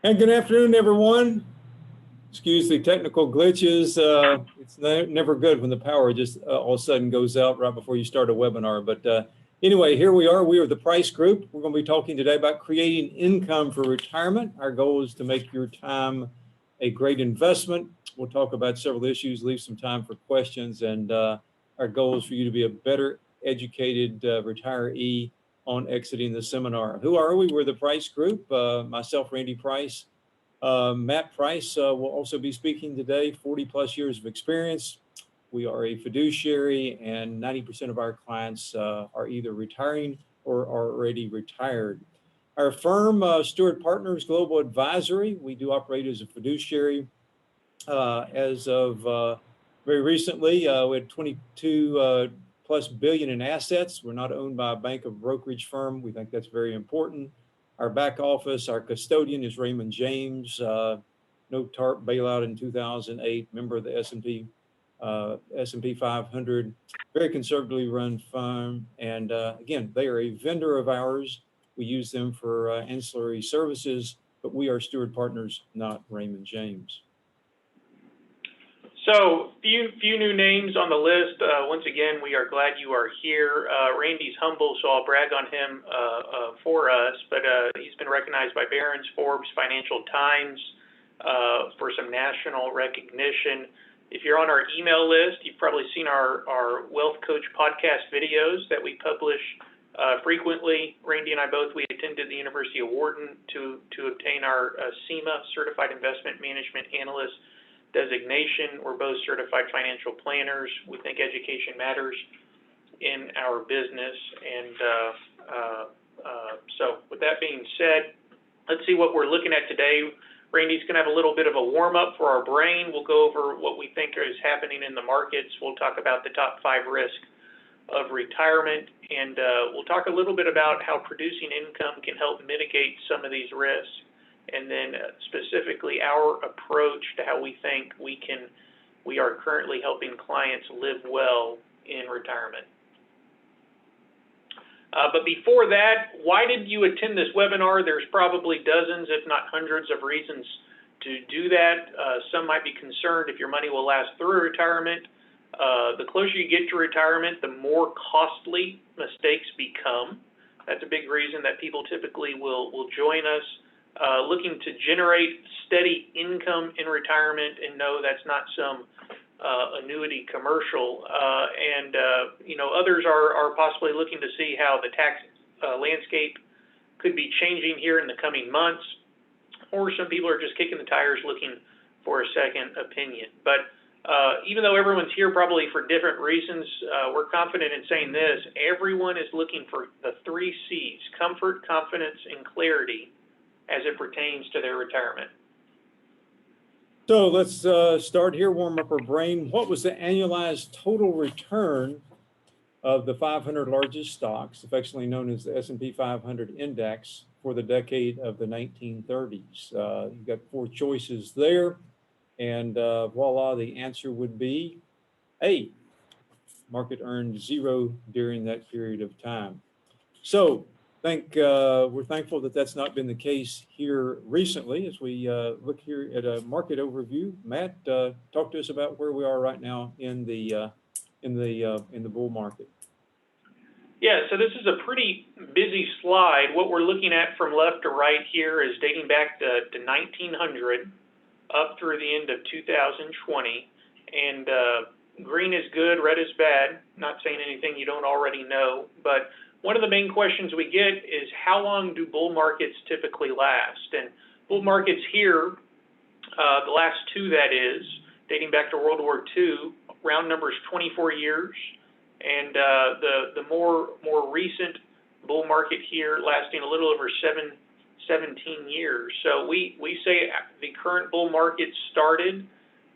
And good afternoon, everyone. Excuse the technical glitches. It's never good when the power just all of a sudden goes out right before you start a webinar. But anyway, here we are. We are the Price Group. We're going to be talking today about creating income for retirement. Our goal is to make your time a great investment. We'll talk about several issues, leave some time for questions, and our goal is for you to be a better educated retiree on exiting the seminar. Who are we? We're the Price Group. Myself, Randy Price. Matt Price will also be speaking today, 40 plus years of experience. We are a fiduciary and 90% of our clients are either retiring or are already retired. Our firm, Stewart Partners Global Advisory, we do operate as a fiduciary. As of very recently, we had 22 plus billion in assets. We're not owned by a bank or brokerage firm. We think that's very important. Our back office, our custodian is Raymond James, no TARP bailout in 2008, member of the S&P 500, very conservatively run firm. And again, they are a vendor of ours. We use them for ancillary services, but we are Stewart Partners, not Raymond James. So few new names on the list. Once again, we are glad you are here. Randy's humble, so I'll brag on him for us, but he's been recognized by Barron's, Forbes, Financial Times for some national recognition. If you're on our email list, you've probably seen our Wealth Coach podcast videos that we publish frequently. Randy and I both, we attended the University of Wharton to obtain our CIMA, Certified Investment Management Analyst designation. We're both certified financial planners. We think education matters in our business. And so with that being said, let's see what we're looking at today. Randy's going to have a little bit of a warm up for our brain. We'll go over what we think is happening in the markets. We'll talk about the top 5 risks of retirement, and we'll talk a little bit about how producing income can help mitigate some of these risks. And then specifically our approach to how we think we are currently helping clients live well in retirement. But before that, why did you attend this webinar? There's probably dozens, if not hundreds of reasons to do that. Some might be concerned if your money will last through retirement. The closer you get to retirement, the more costly mistakes become. That's a big reason that people typically will join us. Looking to generate steady income in retirement, and no, that's not some annuity commercial. You know, others are possibly looking to see how the tax landscape could be changing here in the coming months, or some people are just kicking the tires looking for a second opinion. But even though everyone's here probably for different reasons, we're confident in saying this: everyone is looking for the 3 C's: comfort, confidence, and clarity, as it pertains to their retirement. So let's start here, warm up our brain. What was the annualized total return of the 500 largest stocks, affectionately known as the S&P 500 index, for the decade of the 1930s? You've got 4 choices there, and voila, the answer would be A. Market earned 0 during that period of time. So we're thankful that that's not been the case here recently. As we look here at a market overview, Matt, talk to us about where we are right now in the bull market. Yeah, so this is a pretty busy slide. What we're looking at from left to right here is dating back to 1900 up through the end of 2020, and green is good, red is bad. Not saying anything you don't already know, but one of the main questions we get is, how long do bull markets typically last? And bull markets here, the last 2 that is, dating back to World War II, round numbers 24 years. And the more recent bull market here lasting a little over 17 years. So we say the current bull market started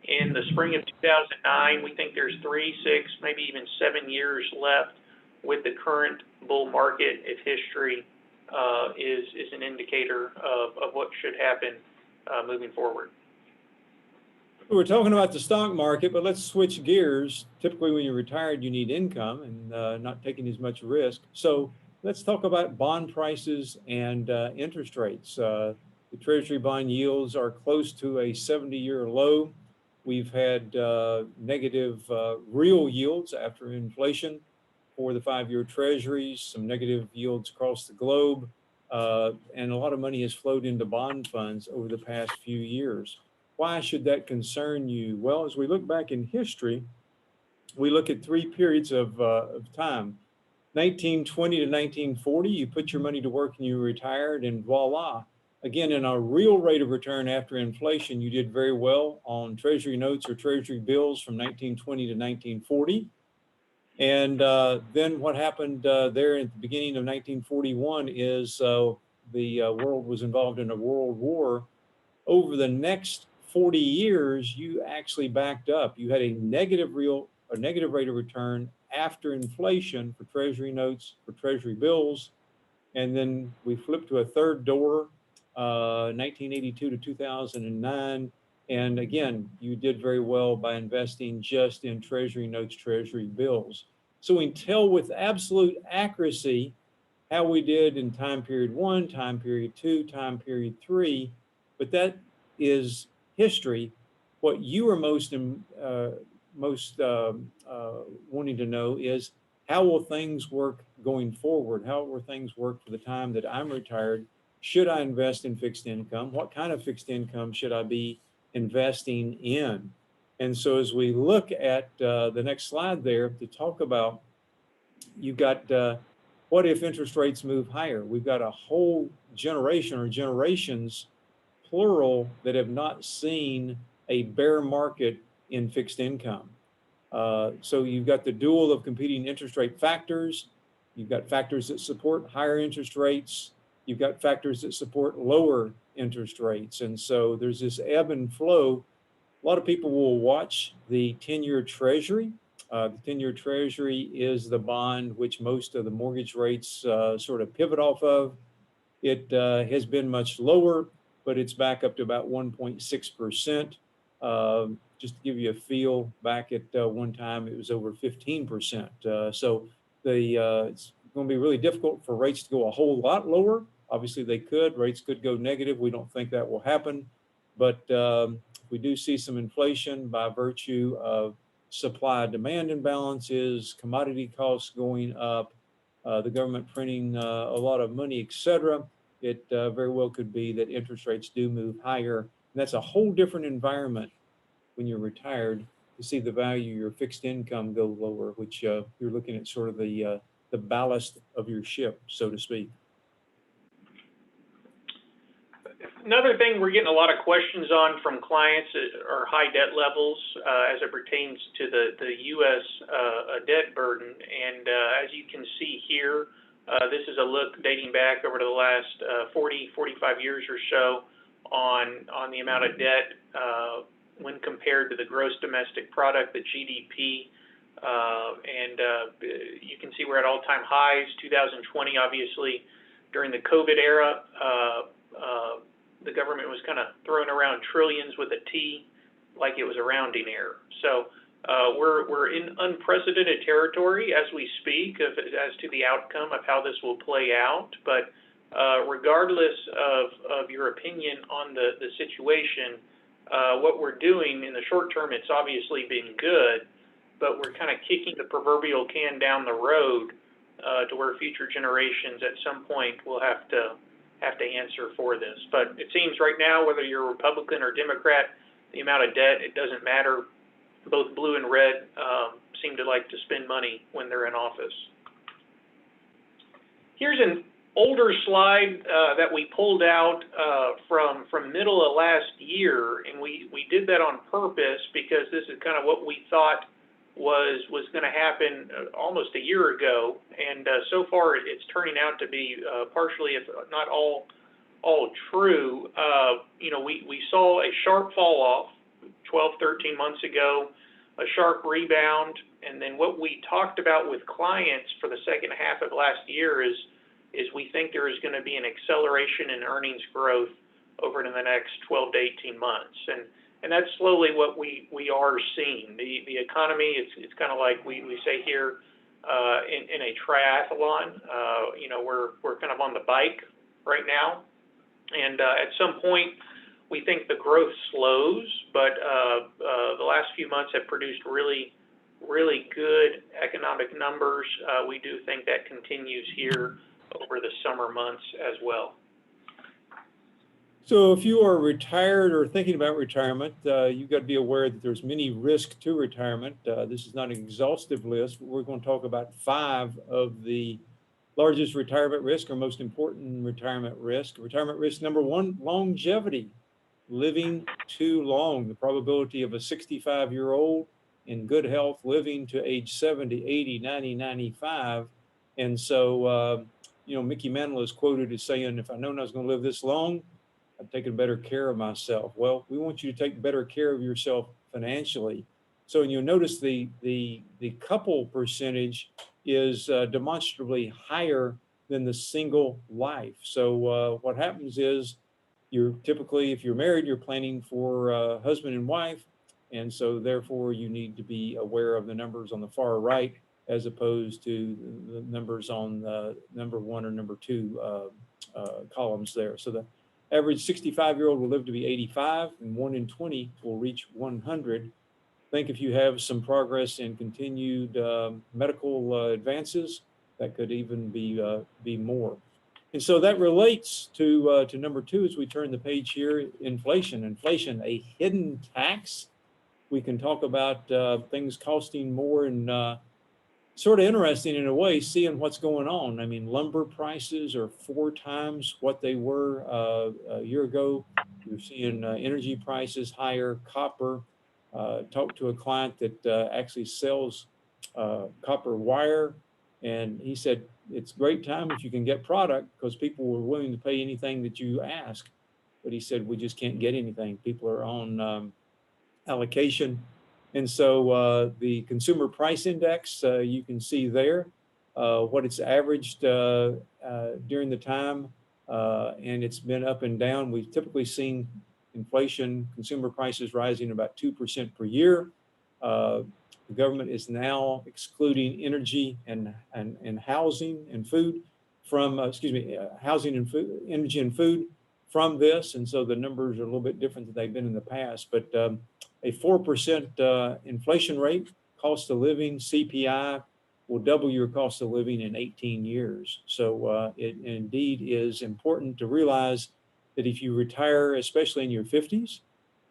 in the spring of 2009. We think there's 3, 6, maybe even 7 years left with the current bull market, if history is an indicator of what should happen moving forward. We're talking about the stock market, but let's switch gears. Typically when you're retired, you need income and not taking as much risk. So let's talk about bond prices and interest rates. The Treasury bond yields are close to a 70-year low. We've had negative real yields after inflation for the 5-year Treasuries, some negative yields across the globe, and a lot of money has flowed into bond funds over the past few years. Why should that concern you? Well, as we look back in history, we look at 3 periods of time. 1920 to 1940, you put your money to work and you retired, and voila. Again, in a real rate of return after inflation, you did very well on Treasury notes or Treasury bills from 1920 to 1940. And then what happened there at the beginning of 1941 is the world was involved in a world war. Over the next 40 years, you actually backed up. You had a negative rate of return after inflation for Treasury notes, for Treasury bills. And then we flipped to a third door, 1982 to 2009. And again, you did very well by investing just in Treasury notes, Treasury bills. So we can tell with absolute accuracy how we did in time period 1, time period 2, time period 3, but that is history. What you are most wanting to know is, how will things work going forward? How will things work for the time that I'm retired? Should I invest in fixed income? What kind of fixed income should I be investing in? And so as we look at the next slide there to talk about, you've got what if interest rates move higher? We've got a whole generation or generations, plural, that have not seen a bear market in fixed income. So you've got the duel of competing interest rate factors. You've got factors that support higher interest rates. You've got factors that support lower interest rates. And so there's this ebb and flow. A lot of people will watch the 10-year Treasury. The 10-year Treasury is the bond which most of the mortgage rates sort of pivot off of. It has been much lower, but it's back up to about 1.6%. Just to give you a feel, back at one time, it was over 15%. So it's going to be really difficult for rates to go a whole lot lower. Obviously, they could. Rates could go negative. We don't think that will happen. But we do see some inflation by virtue of supply-demand imbalances, commodity costs going up, the government printing a lot of money, et cetera. It very well could be that interest rates do move higher. And that's a whole different environment when you're retired to see the value of your fixed income go lower, which you're looking at sort of the ballast of your ship, so to speak. Another thing we're getting a lot of questions on from clients are high debt levels as it pertains to the U.S. Debt burden. And as you can see here, this is a look dating back over to the last 40, 45 years or so on the amount of debt when compared to the gross domestic product, the GDP. You can see we're at all-time highs. 2020, obviously, during the COVID era, the government was kind of throwing around trillions with a T like it was a rounding error. So we're in unprecedented territory as we speak as to the outcome of how this will play out. But regardless of your opinion on the situation, what we're doing in the short term, it's obviously been good, but we're kind of kicking the proverbial can down the road to where future generations at some point will have to answer for this. But it seems right now, whether you're Republican or Democrat, the amount of debt, it doesn't matter. Both blue and red seem to like to spend money when they're in office. Here's an older slide that we pulled out from middle of last year, and we did that on purpose because this is kind of what we thought was going to happen almost a year ago, and so far it's turning out to be partially, if not all true. We saw a sharp fall off 12, 13 months ago, a sharp rebound, and then what we talked about with clients for the second half of last year is we think there is going to be an acceleration in earnings growth over the next 12 to 18 months. And that's slowly what we are seeing. The economy, it's kind of like we say here in a triathlon, we're kind of on the bike right now. And at some point, we think the growth slows, but the last few months have produced really good economic numbers. We do think that continues here over the summer months as well. So if you are retired or thinking about retirement, you've got to be aware that there's many risks to retirement. This is not an exhaustive list, but we're going to talk about 5 of the largest retirement risk or most important retirement risk. Retirement risk number 1, longevity, living too long. The probability of a 65-year-old in good health living to age 70, 80, 90, 95. And so, Mickey Mantle is quoted as saying, if I known I was going to live this long, I've taken better care of myself. Well, we want you to take better care of yourself financially. So you'll notice the couple percentage is demonstrably higher than the single life. So what happens is you're typically, if you're married, you're planning for husband and wife. And so therefore you need to be aware of the numbers on the far right as opposed to the numbers on number 1 or number 2 columns there. So the average 65-year-old will live to be 85, and 1 in 20 will reach 100. Think if you have some progress in continued medical advances, that could even be more. And so that relates to number 2 as we turn the page here, inflation. Inflation, a hidden tax. We can talk about things costing more and sort of interesting in a way, seeing what's going on. I mean, lumber prices are 4 times what they were a year ago. You're seeing energy prices higher, copper. Talked to a client that actually sells copper wire, and he said it's a great time if you can get product because people were willing to pay anything that you ask. But he said we just can't get anything. People are on allocation. And so the consumer price index, you can see there what it's averaged during the time, and it's been up and down. We've typically seen inflation, consumer prices rising about 2% per year. The government is now excluding energy and housing and food from, housing and food, energy and food from this. And so the numbers are a little bit different than they've been in the past, but a 4% inflation rate, cost of living, CPI, will double your cost of living in 18 years. So it indeed is important to realize that if you retire, especially in your 50s,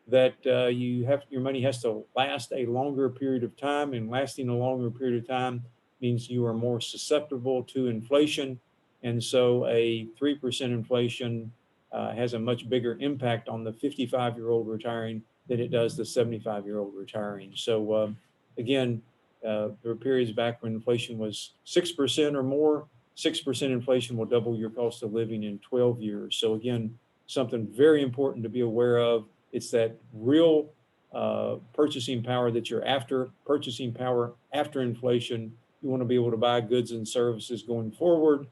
that your money has to last a longer period of time, and lasting a longer period of time means you are more susceptible to inflation. And so a 3% inflation has a much bigger impact on the 55-year-old retiring than it does the 75-year-old retiring. So again, there were periods back when inflation was 6% or more. 6% inflation will double your cost of living in 12 years. So again, something very important to be aware of. It's that real purchasing power that you're after, purchasing power after inflation. You want to be able to buy goods and services going forward,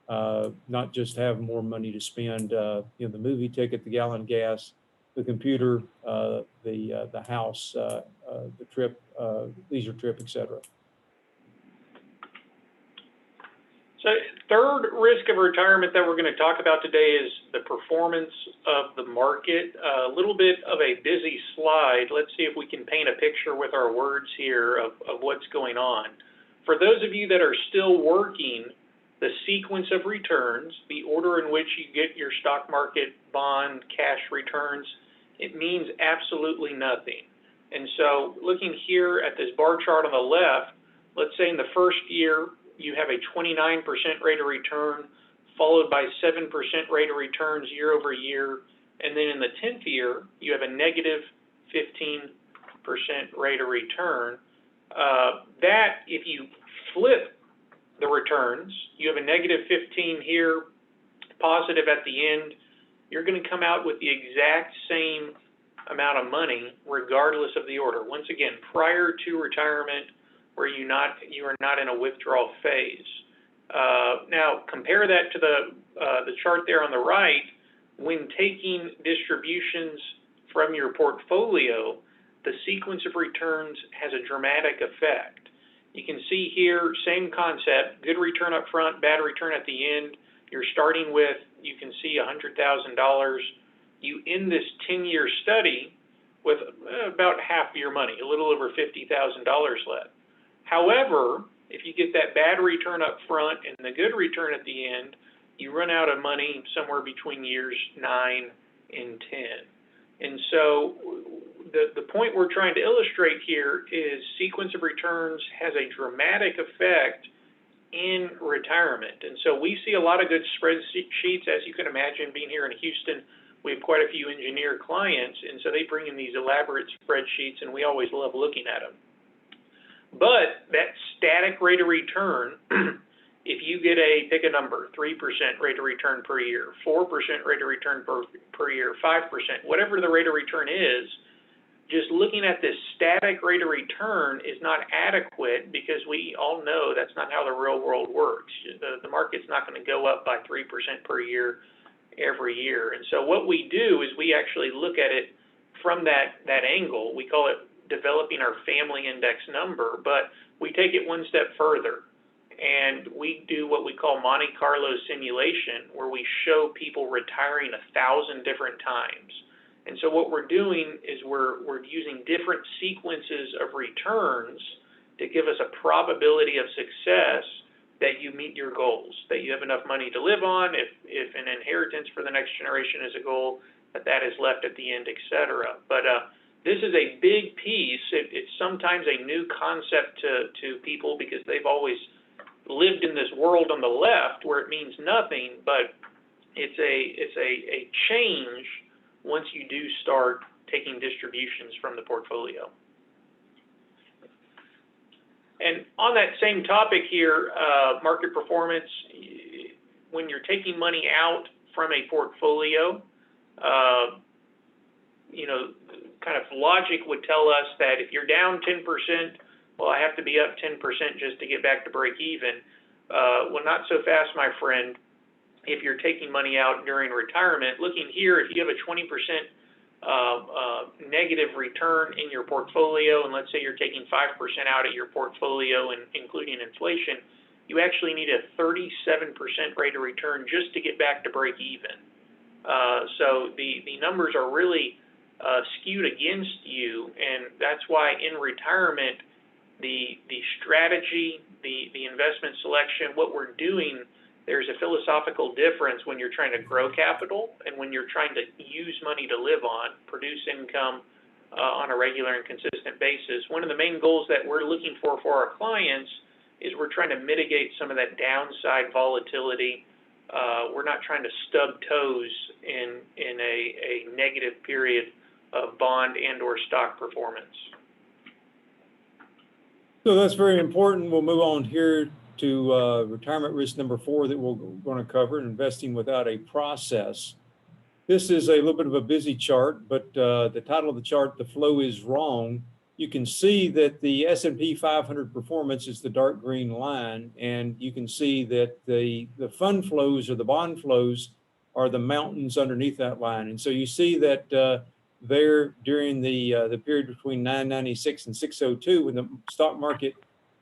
not just have more money to spend, the movie ticket, the gallon of gas, the computer, the house, the trip, leisure trip, etc. So third risk of retirement that we're going to talk about today is the performance of the market. A little bit of a busy slide. Let's see if we can paint a picture with our words here of what's going on. For those of you that are still working, the sequence of returns, the order in which you get your stock market, bond, cash returns, it means absolutely nothing. And so looking here at this bar chart on the left, let's say in the first year, you have a 29% rate of return, followed by 7% rate of returns year over year. And then in the 10th year, you have a negative 15% rate of return. That, if you flip the returns, you have a negative 15 here, positive at the end, you're going to come out with the exact same amount of money regardless of the order. Once again, prior to retirement, where you are not in a withdrawal phase. Now compare that to the chart there on the right. When taking distributions from your portfolio, the sequence of returns has a dramatic effect. You can see here, same concept, good return up front, bad return at the end. You're starting with you can see $100,000. You end this 10-year study with about half of your money, a little over $50,000 left. However, if you get that bad return up front and the good return at the end, you run out of money somewhere between years 9 and 10. And so the point we're trying to illustrate here is sequence of returns has a dramatic effect in retirement. And so we see a lot of good spreadsheets, as you can imagine, being here in Houston. We have quite a few engineer clients, and so they bring in these elaborate spreadsheets, and we always love looking at them. But that static rate of return, if you get pick a number, 3% rate of return per year, 4% rate of return per year, 5%, whatever the rate of return is, just looking at this static rate of return is not adequate, because we all know that's not how the real world works. The market's not going to go up by 3% per year every year. And so what we do is we actually look at it from that angle. We call it developing our family index number, but we take it one step further. And we do what we call Monte Carlo simulation, where we show people retiring 1,000 different times. And so what we're doing is we're using different sequences of returns to give us a probability of success that you meet your goals, that you have enough money to live on, if an inheritance for the next generation is a goal, that is left at the end, et cetera. But this is a big piece. It's sometimes a new concept to people, because they've always lived in this world on the left where it means nothing, but it's a change once you do start taking distributions from the portfolio. And on that same topic here, market performance, when you're taking money out from a portfolio, kind of logic would tell us that if you're down 10%, well, I have to be up 10% just to get back to break even. Well, not so fast, my friend. If you're taking money out during retirement, looking here, if you have a 20% negative return in your portfolio, and let's say you're taking 5% out of your portfolio, and including inflation, you actually need a 37% rate of return just to get back to break even. So the numbers are really skewed against you, and that's why in retirement, the strategy, the investment selection, what we're doing, there's a philosophical difference when you're trying to grow capital and when you're trying to use money to live on, produce income on a regular and consistent basis. One of the main goals that we're looking for our clients is we're trying to mitigate some of that downside volatility. We're not trying to stub toes in a negative period of bond and or stock performance. So that's very important. We'll move on here to retirement risk number 4 that we're going to cover, investing without a process. This is a little bit of a busy chart, but the title of the chart, "The Flow is Wrong." You can see that the S&P 500 performance is the dark green line, and you can see that the fund flows or the bond flows are the mountains underneath that line. And so you see that there during the period between 996 and 602, when the stock market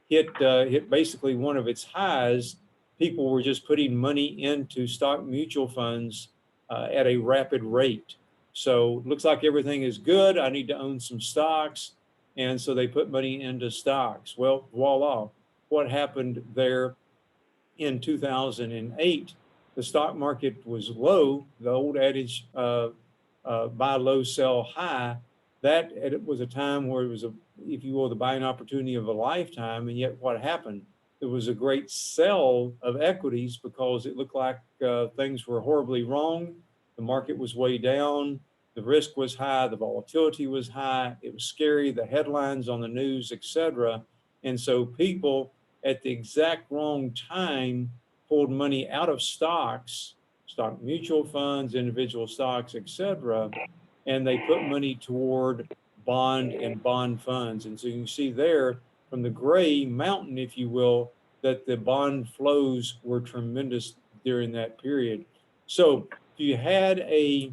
hit basically one of its highs, people were just putting money into stock mutual funds at a rapid rate. So looks like everything is good. I need to own some stocks. And so they put money into stocks. Well, voila, what happened there in 2008? The stock market was low. The old adage, buy low, sell high. That it was a time where it was if you will, the buying opportunity of a lifetime. And yet what happened? There was a great sell of equities because it looked like things were horribly wrong. The market was way down. The risk was high. The volatility was high. It was scary. The headlines on the news, etc. And so people at the exact wrong time pulled money out of stocks, stock mutual funds, individual stocks, etc. And they put money toward bond and bond funds. And so you can see there from the gray mountain, if you will, that the bond flows were tremendous during that period. So if you had a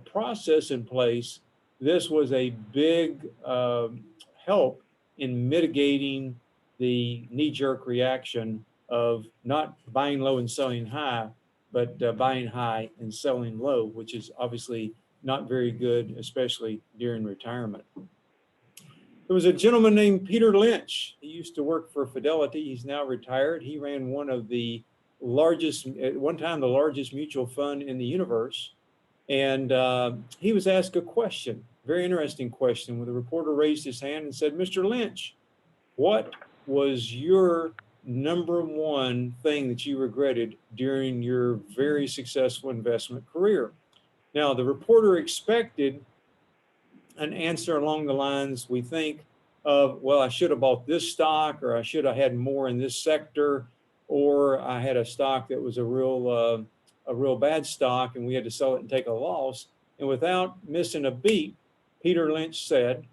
process in place, this was a big help in mitigating the knee-jerk reaction of not buying low and selling high, but buying high and selling low, which is obviously not very good, especially during retirement. There was a gentleman named Peter Lynch. He used to work for Fidelity. He's now retired. He ran one of the largest, at one time, the largest mutual fund in the universe. And he was asked a question, very interesting question, where the reporter raised his hand and said, "Mr. Lynch, what was your number one thing that you regretted during your very successful investment career?" Now, the reporter expected an answer along the lines, we think, of, well, I should have bought this stock, or I should have had more in this sector, or I had a stock that was a real bad stock and we had to sell it and take a loss. And without missing a beat, Peter Lynch said,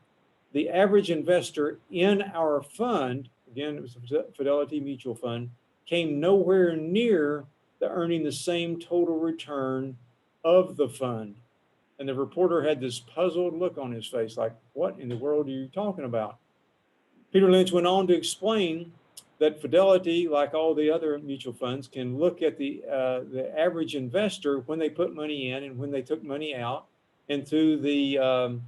the average investor in our fund, again, it was a Fidelity Mutual Fund, came nowhere near the earning the same total return of the fund. And the reporter had this puzzled look on his face, like, what in the world are you talking about? Peter Lynch went on to explain that Fidelity, like all the other mutual funds, can look at the average investor when they put money in and when they took money out, and through the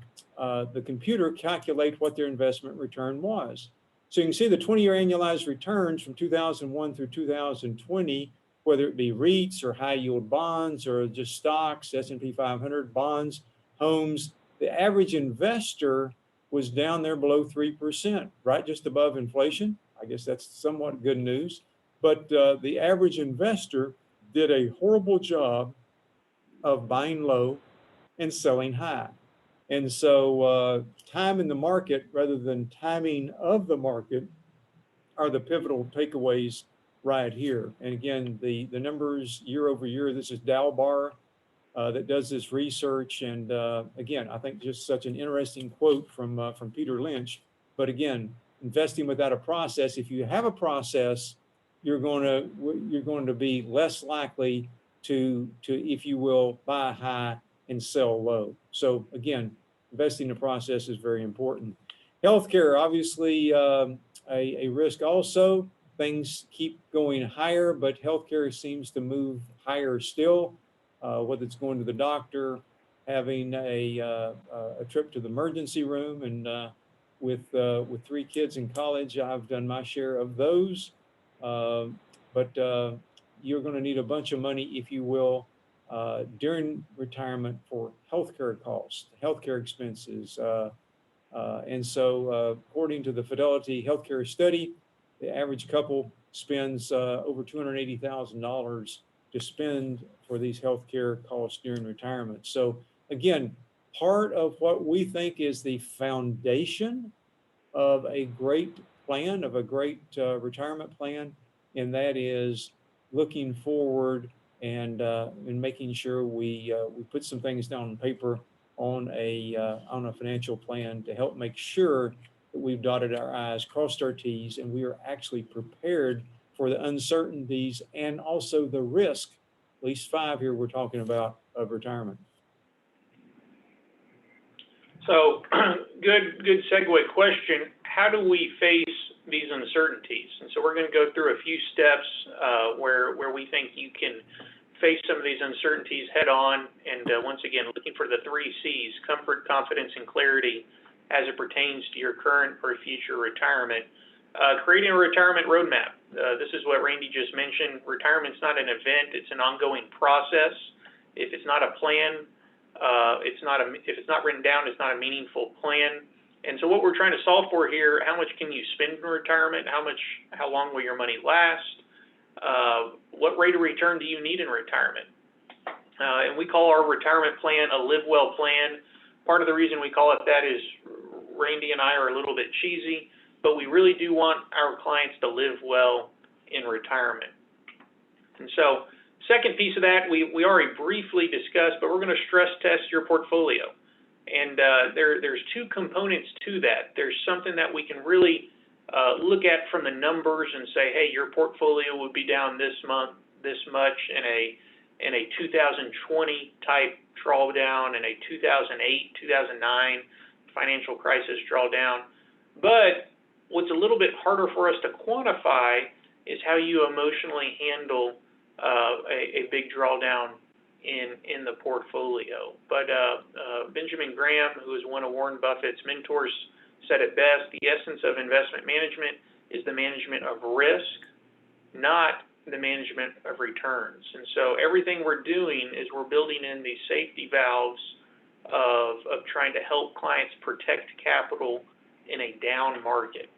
computer calculate what their investment return was. So you can see the 20-year annualized returns from 2001 through 2020, whether it be REITs or high yield bonds or just stocks, S&P 500 bonds, homes. The average investor was down there below 3%, right just above inflation. I guess that's somewhat good news. But the average investor did a horrible job of buying low and selling high. And so time in the market rather than timing of the market are the pivotal takeaways right here. And again, the numbers year over year, this is Dalbar that does this research. And again, I think just such an interesting quote from Peter Lynch. But again, investing without a process, if you have a process, you're going to be less likely to, if you will, buy high and sell low. So again, investing in a process is very important. Healthcare, obviously a risk also. Things keep going higher, but healthcare seems to move higher still, whether it's going to the doctor, having a trip to the emergency room. And with 3 kids in college, I've done my share of those. But you're going to need a bunch of money, if you will, during retirement for healthcare costs, healthcare expenses. And so according to the Fidelity Healthcare Study, the average couple spends over $280,000 to spend for these healthcare costs during retirement. So again, part of what we think is the foundation of a great plan, of a great retirement plan, and that is looking forward and making sure we put some things down on paper on a financial plan to help make sure that we've dotted our I's, crossed our T's, and we are actually prepared for the uncertainties and also the risk, at least 5 here we're talking about, of retirement. So good segue question. How do we face these uncertainties? And so we're going to go through a few steps where we think you can face some of these uncertainties head on. And once again, looking for the 3 C's: comfort, confidence, and clarity as it pertains to your current or future retirement. Creating a retirement roadmap. This is what Randy just mentioned. Retirement's not an event, it's an ongoing process. If it's not a plan, if it's not written down, it's not a meaningful plan. And so what we're trying to solve for here, how much can you spend in retirement? How long will your money last? What rate of return do you need in retirement? And we call our retirement plan a Livewell Plan. Part of the reason we call it that is Randy and I are a little bit cheesy, but we really do want our clients to live well in retirement. And so second piece of that, we already briefly discussed, but we're going to stress test your portfolio. And there's 2 components to that. There's something that we can really look at from the numbers and say, hey, your portfolio would be down this month, this much in a 2020 type drawdown, in a 2008, 2009 financial crisis drawdown. But what's a little bit harder for us to quantify is how you emotionally handle a big drawdown in the portfolio. But Benjamin Graham, who is one of Warren Buffett's mentors, said it best: the essence of investment management is the management of risk, not the management of returns. And so everything we're doing is we're building in these safety valves of trying to help clients protect capital in a down market.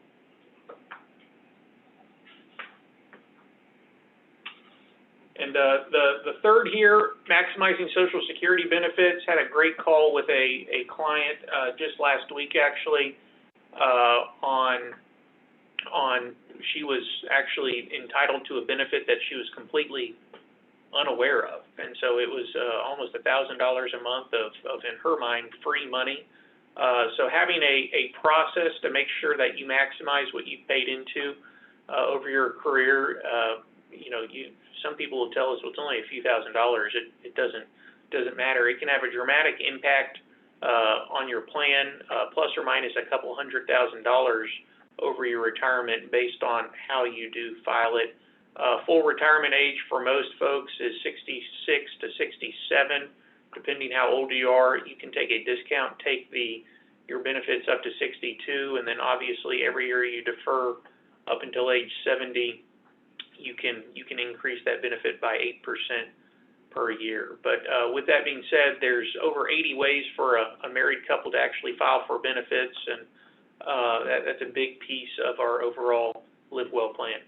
And the third here, maximizing Social Security benefits. Had a great call with a client just last week, actually, on she was actually entitled to a benefit that she was completely unaware of, and so it was almost $1,000 a month of in her mind free money. So having a process to make sure that you maximize what you've paid into over your career. Some people will tell us, well, it's only a few $1,000s. It doesn't matter. It can have a dramatic impact on your plan, plus or minus a couple $100,000 over your retirement based on how you do file it. Full retirement age for most folks is 66 to 67. Depending how old you are, you can take a discount, take your benefits up to 62, and then obviously every year you defer up until age 70, you can increase that benefit by 8% per year. But with that being said, there's over 80 ways for a married couple to actually file for benefits, and that's a big piece of our overall Livewell plan.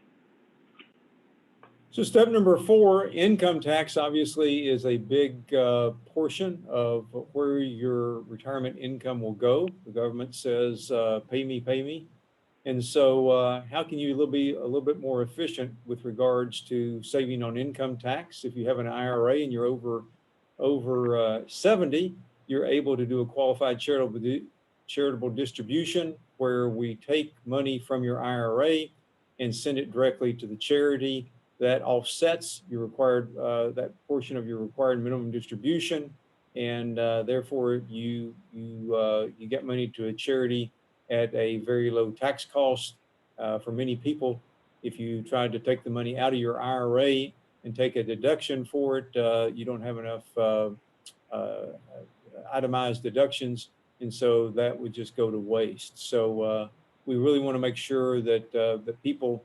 So step number 4, income tax obviously is a big portion of where your retirement income will go. The government says, pay me. And so how can you be a little bit more efficient with regards to saving on income tax? If you have an IRA and you're over 70, you're able to do a qualified charitable distribution where we take money from your IRA and send it directly to the charity. That offsets your required that portion of your required minimum distribution, and therefore you get money to a charity at a very low tax cost. For many people, if you tried to take the money out of your IRA and take a deduction for it, you don't have enough itemized deductions, and so that would just go to waste. So we really want to make sure that the people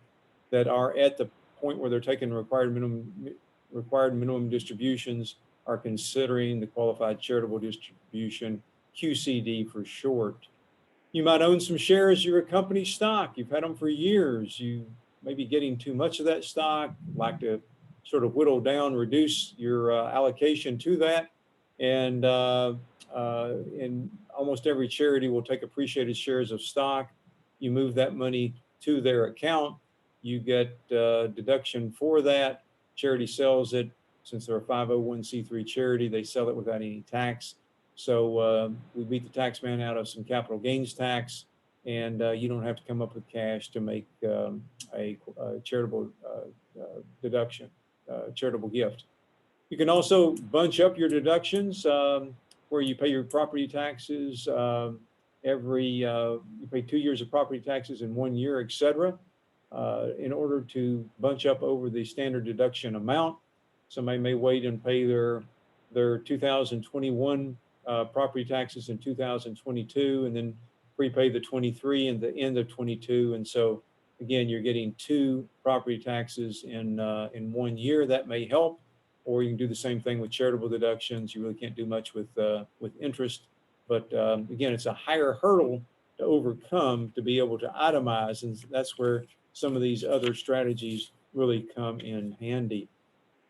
that are at the point where they're taking required minimum distributions are considering the qualified charitable distribution, QCD for short. You might own some shares of your company stock. You've had them for years. You may be getting too much of that stock, like to sort of whittle down, reduce your allocation to that. And in almost every charity will take appreciated shares of stock. You move that money to their account. You get deduction for that. Charity sells it. Since they're a 501c3 charity, they sell it without any tax. So we beat the tax man out of some capital gains tax, and you don't have to come up with cash to make a charitable deduction, charitable gift. You can also bunch up your deductions where you pay your property taxes you pay 2 years of property taxes in 1 year, etc. In order to bunch up over the standard deduction amount. Somebody may wait and pay their 2021 property taxes in 2022 and then prepay the 23 and the end of 22. And so again, you're getting 2 property taxes in 1 year. That may help. Or you can do the same thing with charitable deductions. You really can't do much with interest. But again, it's a higher hurdle to overcome to be able to itemize. And that's where some of these other strategies really come in handy.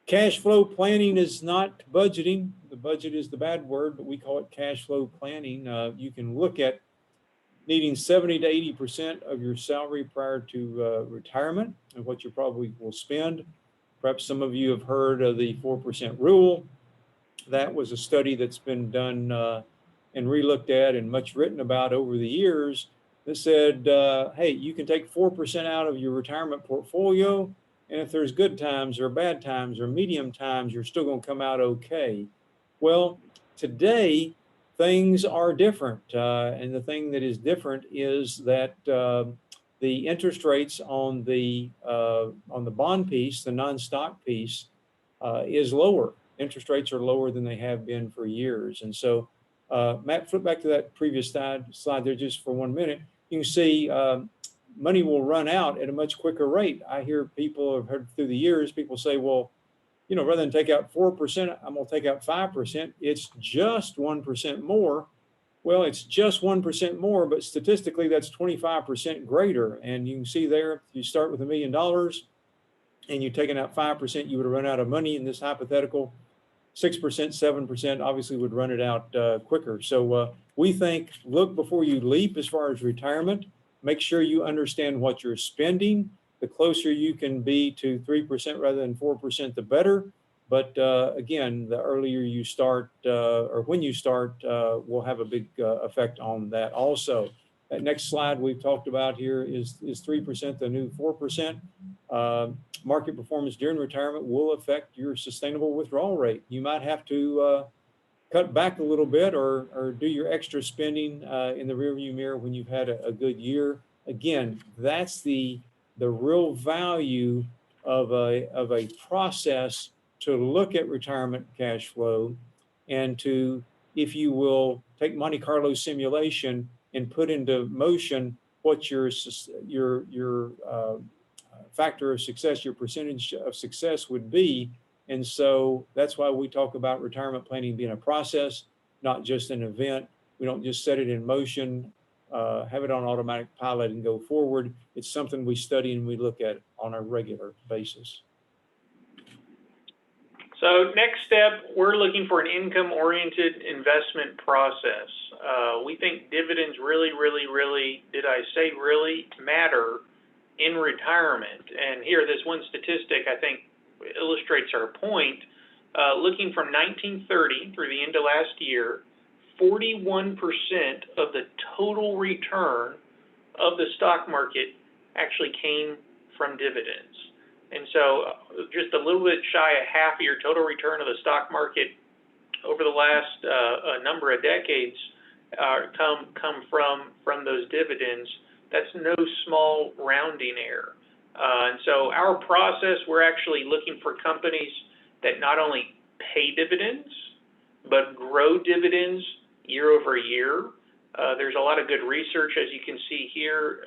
Cash flow planning is not budgeting. The budget is the bad word, but we call it cash flow planning. You can look at needing 70 to 80% of your salary prior to retirement and what you probably will spend. Perhaps some of you have heard of the 4% rule. That was a study that's been done and re-looked at and much written about over the years that said, hey, you can take 4% out of your retirement portfolio, and if there's good times or bad times or medium times, you're still going to come out okay. Well, today, things are different. And the thing that is different is that the interest rates on the bond piece, the non-stock piece, is lower. Interest rates are lower than they have been for years. And so, Matt, flip back to that previous slide there just for 1 minute. You can see money will run out at a much quicker rate. I hear people, have heard through the years, people say, well, you know, rather than take out 4%, I'm going to take out 5%. It's just 1% more. Well, it's just 1% more, but statistically, that's 25% greater. And you can see there, if you start with $1 million and you're taking out 5%, you would have run out of money in this hypothetical. 6%, 7% obviously would run it out quicker. So we think, look before you leap as far as retirement. Make sure you understand what you're spending. The closer you can be to 3% rather than 4%, the better. But again, the earlier you start or when you start will have a big effect on that also. That next slide we've talked about here is 3%, the new 4%. Market performance during retirement will affect your sustainable withdrawal rate. You might have to cut back a little bit or do your extra spending in the rearview mirror when you've had a good year. Again, that's the real value of a process to look at retirement cash flow and to, if you will, take Monte Carlo simulation and put into motion what your factor of success, your percentage of success would be. And so that's why we talk about retirement planning being a process, not just an event. We don't just set it in motion, have it on automatic pilot and go forward. It's something we study and we look at on a regular basis. So next step, we're looking for an income-oriented investment process. We think dividends really, did I say really, matter in retirement. And here, this one statistic, I think, illustrates our point. Looking from 1930 through the end of last year, 41% of the total return of the stock market actually came from dividends. And so just a little bit shy of half of your total return of the stock market over the last number of decades come from those dividends. That's no small rounding error. And so our process, we're actually looking for companies that not only pay dividends, but grow dividends year over year. There's a lot of good research, as you can see here.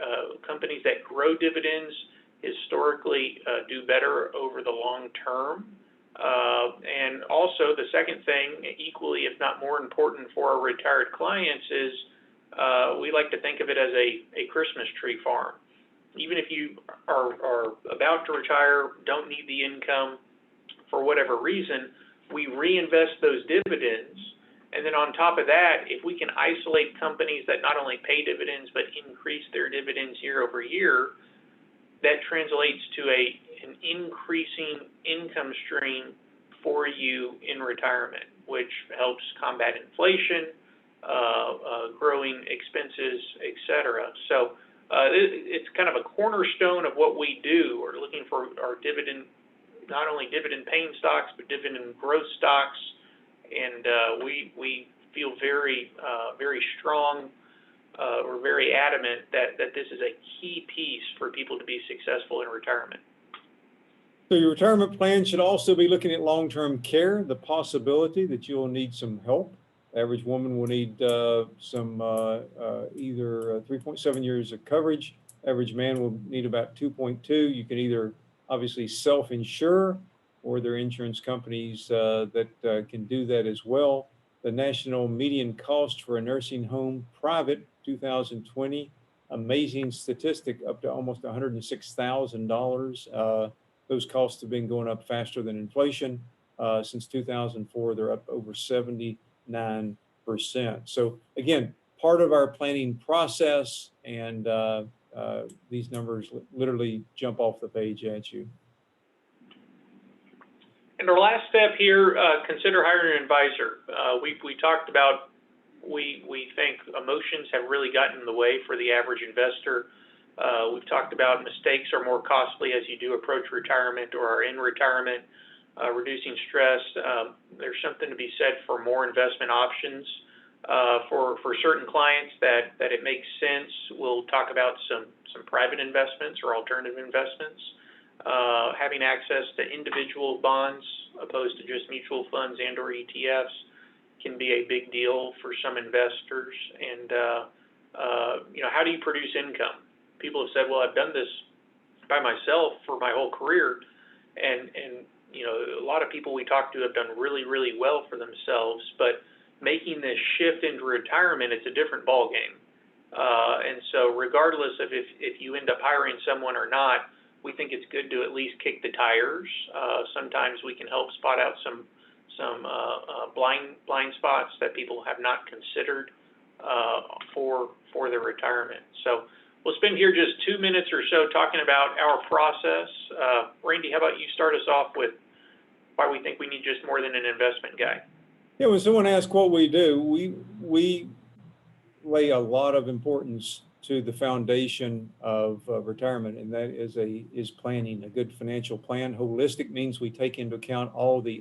Companies that grow dividends historically do better over the long term. And also the second thing, equally if not more important for our retired clients, is we like to think of it as a Christmas tree farm. Even if you are about to retire, don't need the income for whatever reason, we reinvest those dividends. And then on top of that, if we can isolate companies that not only pay dividends but increase their dividends year over year, that translates to an increasing income stream for you in retirement, which helps combat inflation, growing expenses, et cetera. So it's kind of a cornerstone of what we do. We're looking for our dividend, not only dividend paying stocks, but dividend growth stocks. And we feel very strong. We're very adamant that this is a key piece for people to be successful in retirement. So your retirement plan should also be looking at long-term care, the possibility that you'll need some help. The average woman will need some either 3.7 years of coverage. Average man will need about 2.2. You can either obviously self-insure, or there are insurance companies that can do that as well. The national median cost for a nursing home private 2020, amazing statistic, up to almost $106,000. Those costs have been going up faster than inflation. Since 2004, they're up over 79%. So again, part of our planning process, and these numbers literally jump off the page at you. And our last step here, consider hiring an advisor. We talked about, we think emotions have really gotten in the way for the average investor. We've talked about mistakes are more costly as you do approach retirement or are in retirement, reducing stress. There's something to be said for more investment options. For certain clients that it makes sense, we'll talk about some private investments or alternative investments. Having access to individual bonds opposed to just mutual funds and or ETFs can be a big deal for some investors. And, how do you produce income? People have said, well, I've done this by myself for my whole career. And a lot of people we talk to have done really, really well for themselves, but making this shift into retirement, it's a different ballgame. And so regardless of if you end up hiring someone or not, we think it's good to at least kick the tires. Sometimes we can help spot out some blind spots that people have not considered for their retirement. So we'll spend here just 2 minutes or so talking about our process. Randy, how about you start us off with why we think we need just more than an investment guy? Yeah, when someone asks what we do, we lay a lot of importance to the foundation of retirement, and that is planning, a good financial plan. Holistic means we take into account all the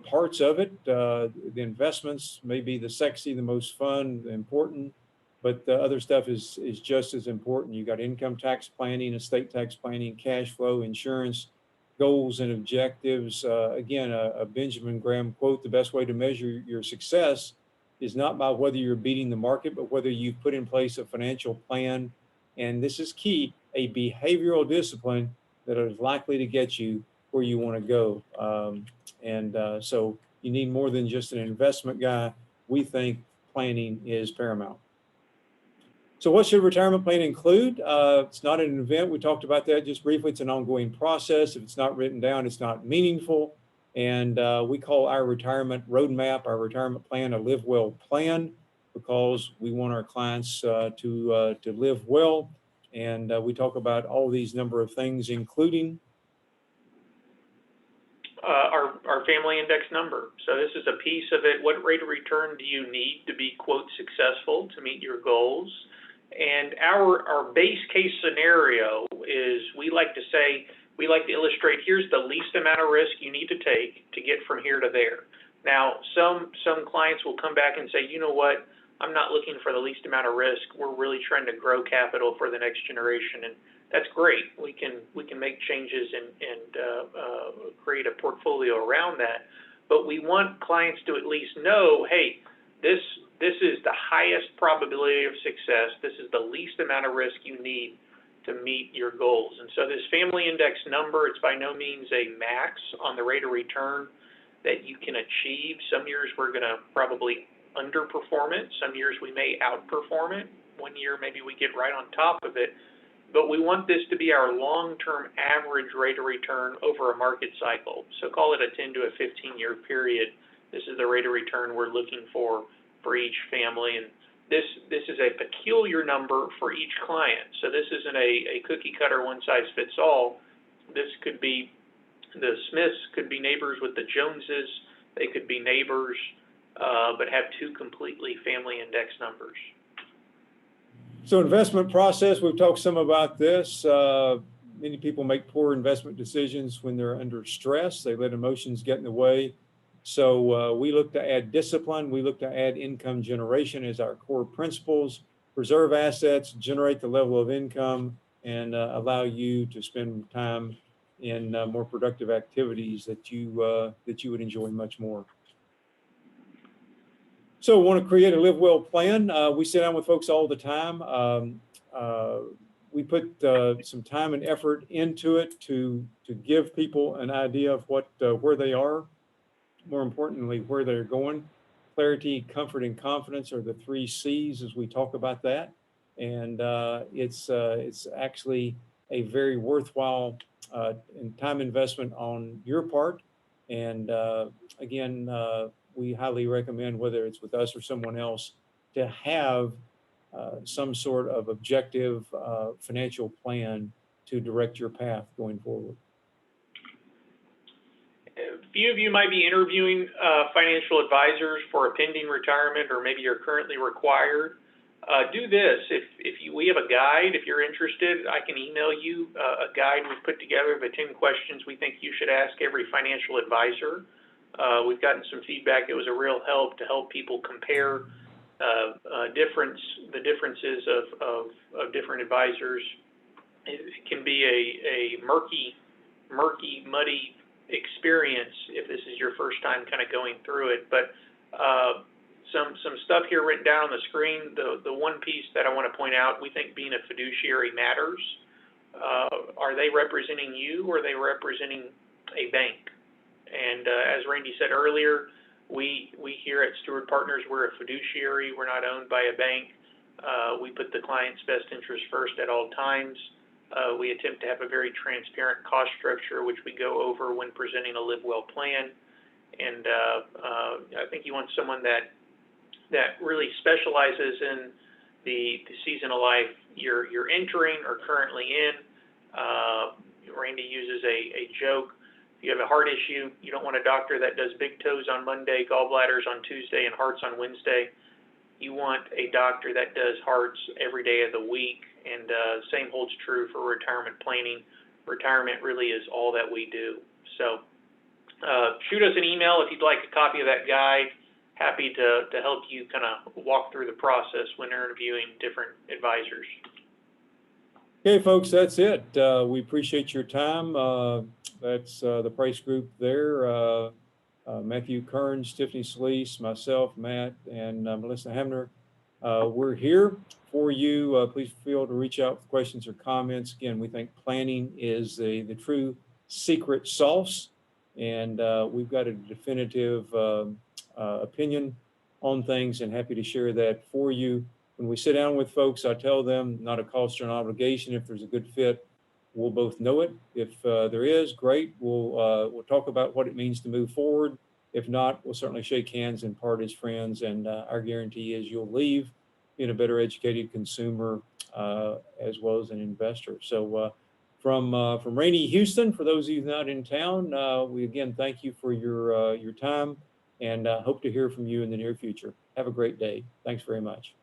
parts of it. The investments may be the sexy, the most fun, the important, but the other stuff is just as important. You got income tax planning, estate tax planning, cash flow, insurance, goals and objectives. Again, a Benjamin Graham quote: the best way to measure your success is not by whether you're beating the market, but whether you've put in place a financial plan. And this is key, a behavioral discipline that is likely to get you where you want to go. So you need more than just an investment guy. We think planning is paramount. So what should retirement plan include? It's not an event. We talked about that just briefly. It's an ongoing process. If it's not written down, it's not meaningful. And we call our retirement roadmap, our retirement plan, a Livewell Plan, because we want our clients to live well. And we talk about all these number of things, including our family index number. So this is a piece of it. What rate of return do you need to be, quote, successful to meet your goals? And our base case scenario is, we like to illustrate, here's the least amount of risk you need to take to get from here to there. Now, some clients will come back and say, you know what, I'm not looking for the least amount of risk. We're really trying to grow capital for the next generation. And that's great. We can make changes and create a portfolio around that. But we want clients to at least know, hey, this is the highest probability of success. This is the least amount of risk you need to meet your goals. And so this family index number, it's by no means a max on the rate of return that you can achieve. Some years we're going to probably underperform it. Some years we may outperform it. One year maybe we get right on top of it. But we want this to be our long-term average rate of return over a market cycle. So call it a 10 to a 15-year period. This is the rate of return we're looking for each family. And this is a peculiar number for each client. So this isn't a cookie cutter, one size fits all. This could be, the Smiths could be neighbors with the Joneses. They could be neighbors, but have two completely family index numbers. So investment process, we've talked some about this. Many people make poor investment decisions when they're under stress. They let emotions get in the way. So we look to add discipline. We look to add income generation as our core principles, preserve assets, generate the level of income, and allow you to spend time in more productive activities that you would enjoy much more. So want to create a Livewell plan. We sit down with folks all the time. We put some time and effort into it to give people an idea of where they are. More importantly, where they're going. Clarity, comfort, and confidence are the 3 C's as we talk about that. And it's actually a very worthwhile time investment on your part. And again, we highly recommend, whether it's with us or someone else, to have some sort of objective financial plan to direct your path going forward. A few of you might be interviewing financial advisors for a pending retirement, or maybe you're currently required. Do this. We have a guide. If you're interested, I can email you a guide we've put together of the 10 questions we think you should ask every financial advisor. We've gotten some feedback. It was a real help to help people compare the differences of different advisors. It can be a murky, muddy experience if this is your first time kind of going through it. But some stuff here written down on the screen. The one piece that I want to point out, we think being a fiduciary matters. Are they representing you, or are they representing a bank? And as Randy said earlier, we here at Steward Partners, we're a fiduciary. We're not owned by a bank. We put the client's best interest first at all times. We attempt to have a very transparent cost structure, which we go over when presenting a Livewell plan. And I think you want someone that really specializes in the season of life you're entering or currently in. Randy uses a joke. If you have a heart issue, you don't want a doctor that does big toes on Monday, gallbladders on Tuesday, and hearts on Wednesday. You want a doctor that does hearts every day of the week, and same holds true for retirement planning. Retirement really is all that we do. So shoot us an email if you'd like a copy of that guide. Happy to help you kind of walk through the process when interviewing different advisors. Okay, folks, that's it. We appreciate your time. That's the Price Group there. Matthew Kearns, Tiffany Sleece, myself, Matt, and Melissa Hamner. We're here for you. Please feel to reach out with questions or comments. Again, we think planning is the true secret sauce, and we've got a definitive opinion on things, and happy to share that for you. When we sit down with folks, I tell them not a cost or an obligation. If there's a good fit, we'll both know it. If there is, great. We'll talk about what it means to move forward. If not, we'll certainly shake hands and part as friends. And our guarantee is you'll leave being a better educated consumer as well as an investor. So from Rainy Houston, for those of you not in town, we again thank you for your time, and hope to hear from you in the near future. Have a great day. Thanks very much.